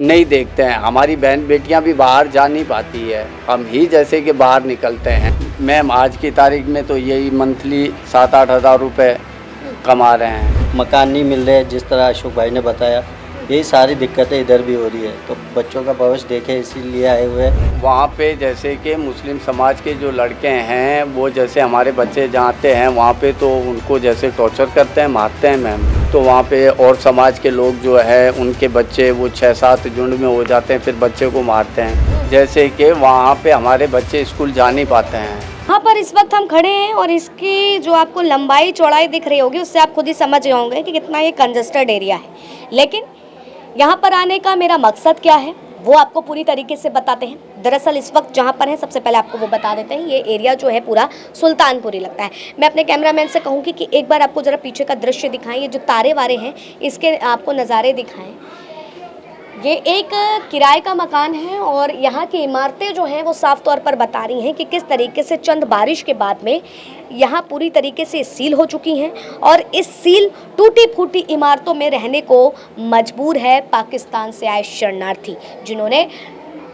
नहीं देखते हैं। हमारी बहन बेटियां भी बाहर जा नहीं पाती है, हम ही जैसे कि बाहर निकलते हैं। मैम आज की तारीख में तो यही मंथली 7-8 हज़ार रुपये कमा रहे हैं। मकान नहीं मिल रहे, जिस तरह अशोक भाई ने बताया, यही सारी दिक्कतें इधर भी हो रही है। तो बच्चों का भविष्य देखे इसीलिए आए हुए हैं। वहाँ पे जैसे कि मुस्लिम समाज के जो लड़के हैं वो जैसे हमारे बच्चे जाते हैं वहाँ पे तो उनको जैसे टॉर्चर करते हैं, मारते हैं मैम। तो वहाँ पे और समाज के लोग जो है उनके बच्चे वो 6-7 झुंड में हो जाते हैं, फिर बच्चे को मारते हैं। जैसे कि वहाँ पे हमारे बच्चे स्कूल जा नहीं पाते हैं। यहाँ पर इस वक्त हम खड़े हैं और इसकी जो आपको लंबाई चौड़ाई दिख रही होगी उससे आप खुद ही समझ गए होंगे कि कितना ये कंजस्टेड एरिया है। लेकिन यहाँ पर आने का मेरा मकसद क्या है वो आपको पूरी तरीके से बताते हैं। दरअसल इस वक्त जहाँ पर है सबसे पहले आपको वो बता देते हैं। ये एरिया जो है पूरा सुल्तानपुरी लगता है। मैं अपने कैमरामैन से कहूँगी कि एक बार आपको ज़रा पीछे का दृश्य दिखाएं। ये जो तारे वारे हैं इसके आपको नज़ारे दिखाएं। ये एक किराए का मकान है और यहाँ की इमारतें जो हैं वो साफ तौर पर बता रही हैं कि किस तरीके से चंद बारिश के बाद में यहाँ पूरी तरीके से सील हो चुकी हैं और इस सील टूटी फूटी इमारतों में रहने को मजबूर है पाकिस्तान से आए शरणार्थी, जिन्होंने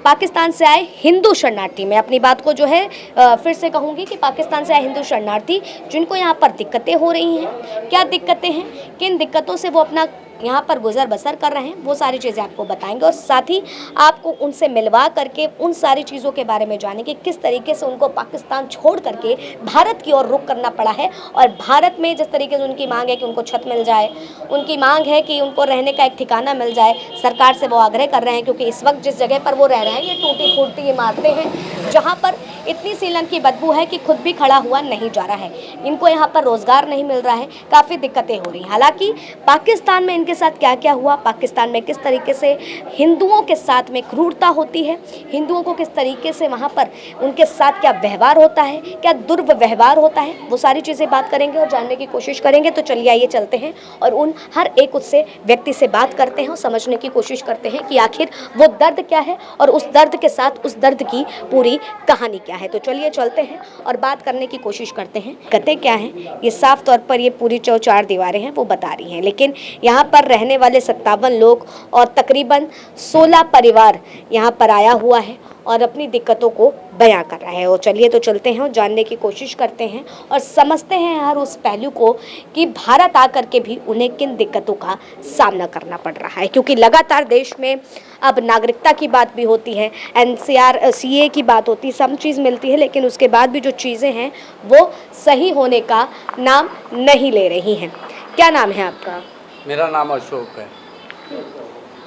पाकिस्तान से आए हिंदू शरणार्थी। मैं अपनी बात को जो है फिर से कहूँगी कि पाकिस्तान से आए हिंदू शरणार्थी जिनको यहाँ पर दिक्कतें हो रही हैं। क्या दिक्कतें हैं, किन दिक्कतों से वो अपना यहाँ पर गुजर बसर कर रहे हैं, वो सारी चीज़ें आपको बताएंगे और साथ ही आपको उनसे मिलवा करके उन सारी चीज़ों के बारे में जानेंगे किस तरीके से उनको पाकिस्तान छोड़ करके भारत की ओर रुख करना पड़ा है। और भारत में जिस तरीके से उनकी मांग है कि उनको छत मिल जाए, उनकी मांग है कि उनको रहने का एक ठिकाना मिल जाए, सरकार से वो आग्रह कर रहे हैं। क्योंकि इस वक्त जिस जगह पर वो रह रहे हैं ये टूटी फूटी इमारतें हैं जहाँ पर इतनी सीलन की बदबू है कि खुद भी खड़ा हुआ नहीं जा रहा है। इनको यहाँ पर रोज़गार नहीं मिल रहा है, काफ़ी दिक्कतें हो रही हैं। हालांकि पाकिस्तान में इनके साथ क्या क्या हुआ, पाकिस्तान में किस तरीके से हिंदुओं के साथ में क्रूरता होती है, हिंदुओं को किस तरीके से वहाँ पर उनके साथ क्या व्यवहार होता है, क्या दुर्व्यवहार होता है, वो सारी चीज़ें बात करेंगे और जानने की कोशिश करेंगे। तो चलिए आइए चलते हैं और उन हर एक उससे व्यक्ति से बात करते हैं और समझने की कोशिश करते हैं कि आखिर वो दर्द क्या है और उस दर्द के साथ उस दर्द की पूरी कहानी क्या है। तो चलिए चलते हैं और बात करने की कोशिश करते हैं कहते क्या हैं। ये साफ तौर पर ये पूरी 4 दीवारें हैं वो बता रही हैं, लेकिन यहाँ पर रहने वाले 57 लोग और तकरीबन 16 परिवार यहाँ पर आया हुआ है और अपनी दिक्कतों को बयां कर रहा है। और चलिए तो चलते हैं और जानने की कोशिश करते हैं और समझते हैं हर उस पहलू को कि भारत आकर के भी उन्हें किन दिक्कतों का सामना करना पड़ रहा है। क्योंकि लगातार देश में अब नागरिकता की बात भी होती है, NCR CA की बात होती है, सब चीज़ मिलती है, लेकिन उसके बाद भी जो चीज़ें हैं वो सही होने का नाम नहीं ले रही हैं। क्या नाम है आपका? मेरा नाम अशोक है।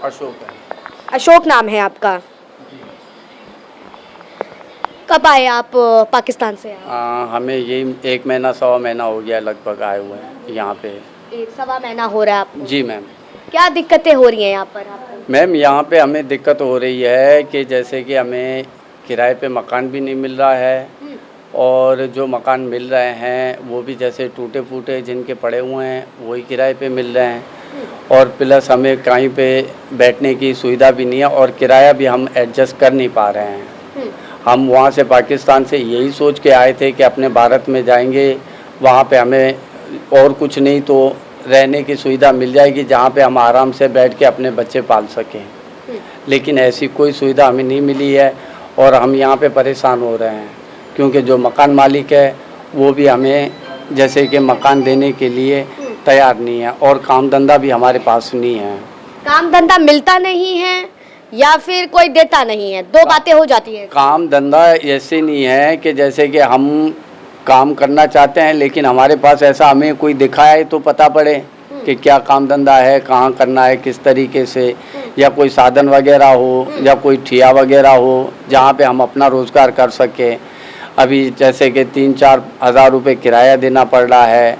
अशोक है। अशोक नाम है आपका। कब आए आप पाकिस्तान से? हमें यही 1 महीना 1.25 महीना हो गया लगभग आए हुए हैं यहाँ पे। 1-1.25 महीना हो रहा है आपको? जी मैम। क्या दिक्कतें हो रही हैं यहाँ पर आपको? मैम यहाँ पे हमें दिक्कत हो रही है कि जैसे कि हमें किराए पे मकान भी नहीं मिल रहा है और जो मकान मिल रहे हैं वो भी जैसे टूटे फूटे जिनके पड़े हुए हैं वही किराए पे मिल रहे हैं और प्लस हमें कहीं पे बैठने की सुविधा भी नहीं है और किराया भी हम एडजस्ट कर नहीं पा रहे हैं। हम वहाँ से पाकिस्तान से यही सोच के आए थे कि अपने भारत में जाएंगे, वहाँ पे हमें और कुछ नहीं तो रहने की सुविधा मिल जाएगी जहाँ पे हम आराम से बैठ के अपने बच्चे पाल सकें, लेकिन ऐसी कोई सुविधा हमें नहीं मिली है और हम यहाँ पे परेशान हो रहे हैं क्योंकि जो मकान मालिक है वो भी हमें जैसे कि मकान देने के लिए तैयार नहीं है और काम धंधा भी हमारे पास नहीं है। काम धंधा मिलता नहीं है या फिर कोई देता नहीं है, दो बातें हो जाती हैं। काम धंधा ऐसे नहीं है कि जैसे कि हम काम करना चाहते हैं लेकिन हमारे पास ऐसा हमें कोई दिखाए तो पता पड़े कि क्या काम धंधा है, कहाँ करना है, किस तरीके से, या कोई साधन वगैरह हो या कोई ठिया वगैरह हो जहाँ पे हम अपना रोज़गार कर सकें। अभी जैसे कि 3-4 हज़ार रुपये किराया देना पड़ रहा है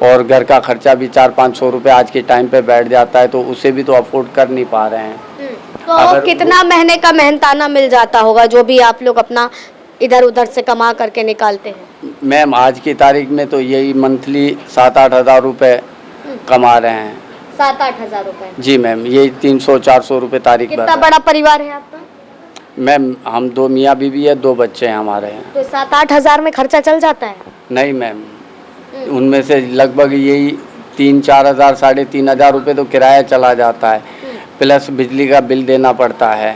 और घर का खर्चा भी 400-500 रुपये आज के टाइम पे बैठ जाता है, तो उसे भी तो अफोर्ड कर नहीं पा रहे हैं। तो कितना महीने का मेहनताना मिल जाता होगा जो भी आप लोग अपना इधर उधर से कमा करके निकालते हैं? मैम आज की तारीख में तो यही मंथली 7-8 हज़ार रुपये कमा रहे हैं। 7-8 हज़ार रुपये? जी मैम, यही 300-400 रुपये तारीख। कितना बड़ा परिवार है आपका? मैम हम 2 मियाँ बीवी है, 2 बच्चे हैं हमारे। तो 7-8 हज़ार में खर्चा चल जाता है? नहीं मैम, उनमें से लगभग यही 3-4 हज़ार 3.5 हज़ार रुपये तो किराया चला जाता है। प्लस बिजली का बिल देना पड़ता है,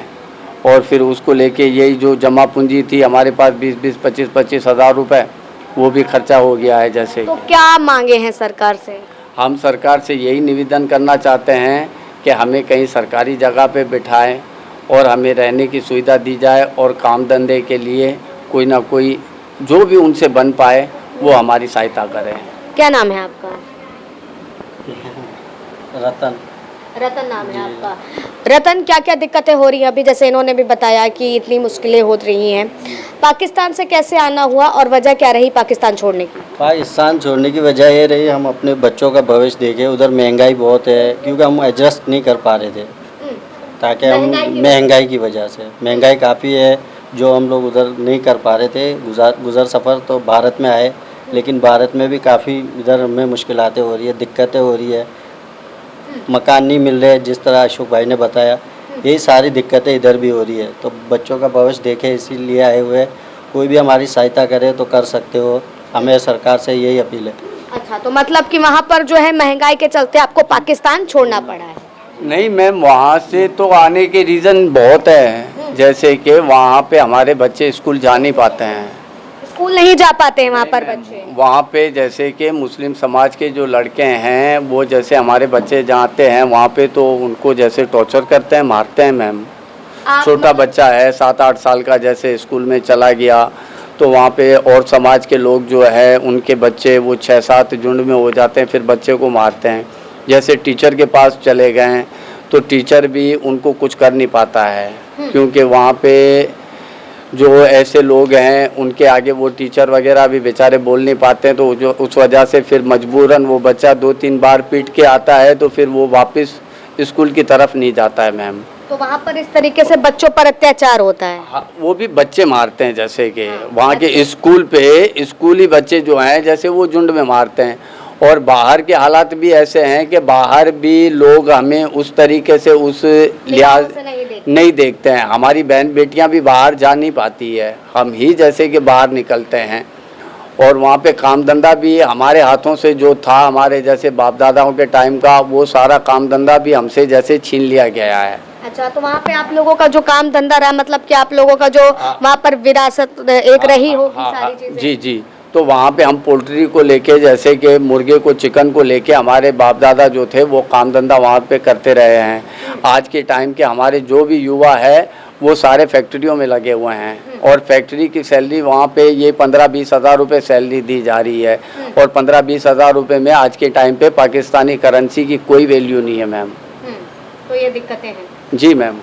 और फिर उसको लेके यही जो जमा पूंजी थी हमारे पास 20-20, 25-25 हज़ार रुपये, वो भी खर्चा हो गया है। जैसे तो क्या मांगे हैं सरकार से? हम सरकार से यही निवेदन करना चाहते हैं कि हमें कहीं सरकारी जगह पे बिठाएं और हमें रहने की सुविधा दी जाए, और काम धंधे के लिए कोई ना कोई जो भी उनसे बन पाए वो हमारी सहायता करें। क्या नाम है आपका? रतन। रतन नाम है आपका। रतन, क्या क्या दिक्कतें हो रही हैं अभी? जैसे इन्होंने भी बताया कि इतनी मुश्किलें हो रही हैं, पाकिस्तान से कैसे आना हुआ और वजह क्या रही पाकिस्तान छोड़ने की? पाकिस्तान छोड़ने की वजह ये रही, हम अपने बच्चों का भविष्य देखे, उधर महंगाई बहुत है, क्योंकि हम एडजस्ट नहीं कर पा रहे थे, ताकि हम महंगाई की वजह से, महंगाई काफ़ी है जो हम लोग उधर नहीं कर पा रहे थे। गुज़र सफ़र तो भारत में आए, लेकिन भारत में भी काफ़ी इधर हमें मुश्किलातें हो रही है, दिक्कतें हो रही है, मकान नहीं मिल रहे, जिस तरह अशोक भाई ने बताया, यही सारी दिक्कतें इधर भी हो रही है। तो बच्चों का भविष्य देखे इसीलिए आए हुए हैं। कोई भी हमारी सहायता करे तो कर सकते हो, हमें सरकार से यही अपील है। अच्छा, तो मतलब कि वहाँ पर जो है महंगाई के चलते आपको पाकिस्तान छोड़ना पड़ा है? नहीं मैम, वहाँ से तो आने के रीज़न बहुत है, जैसे कि वहाँ पे हमारे बच्चे स्कूल जा नहीं पाते हैं। स्कूल नहीं जा पाते हैं वहाँ पर बच्चे? वहाँ पे जैसे कि मुस्लिम समाज के जो लड़के हैं वो जैसे हमारे बच्चे जाते हैं वहाँ पे तो उनको जैसे टॉर्चर करते हैं, मारते हैं मैम। छोटा बच्चा है 7-8 साल का, जैसे स्कूल में चला गया तो वहाँ पे और समाज के लोग जो है उनके बच्चे वो 6-7 झुंड में हो जाते हैं, फिर बच्चे को मारते हैं। जैसे टीचर के पास चले गए तो टीचर भी उनको कुछ कर नहीं पाता है, क्योंकि वहाँ पे जो ऐसे लोग हैं उनके आगे वो टीचर वगैरह भी बेचारे बोल नहीं पाते हैं, तो जो उस वजह से फिर मजबूरन वो बच्चा 2-3 बार पीट के आता है तो फिर वो वापस स्कूल की तरफ नहीं जाता है मैम। तो वहाँ पर इस तरीके से बच्चों पर अत्याचार होता है? हाँ, वो भी बच्चे मारते हैं, जैसे कि वहाँ के स्कूल पे स्कूली बच्चे जो हैं जैसे वो झुंड में मारते हैं। और बाहर के हालात भी ऐसे हैं कि बाहर भी लोग हमें उस तरीके से उस लिहाज नहीं देखते हैं। हमारी बहन बेटियां भी बाहर जा नहीं पाती है, हम ही जैसे कि बाहर निकलते हैं। और वहाँ पे काम धंधा भी हमारे हाथों से जो था हमारे जैसे बाप दादाओं के टाइम का, वो सारा काम धंधा भी हमसे जैसे छीन लिया गया है। अच्छा, तो वहाँ पे आप लोगों का जो काम धंधा रहा, मतलब कि आप लोगों का जो वहाँ पर विरासत एक रही होगी सारी चीजें? जी जी, तो वहाँ पे हम पोल्ट्री को लेके जैसे कि मुर्गे को, चिकन को लेके हमारे बाप दादा जो थे वो काम धंधा वहाँ पे करते रहे हैं। आज के टाइम के हमारे जो भी युवा है वो सारे फैक्ट्रियों में लगे हुए हैं, और फैक्ट्री की सैलरी वहाँ पे ये 15-20 हज़ार रुपये सैलरी दी जा रही है, और 15-20 हज़ार रुपये में आज के टाइम पे पाकिस्तानी करेंसी की कोई वैल्यू नहीं है मैम। तो ये दिक्कतें हैं? जी मैम।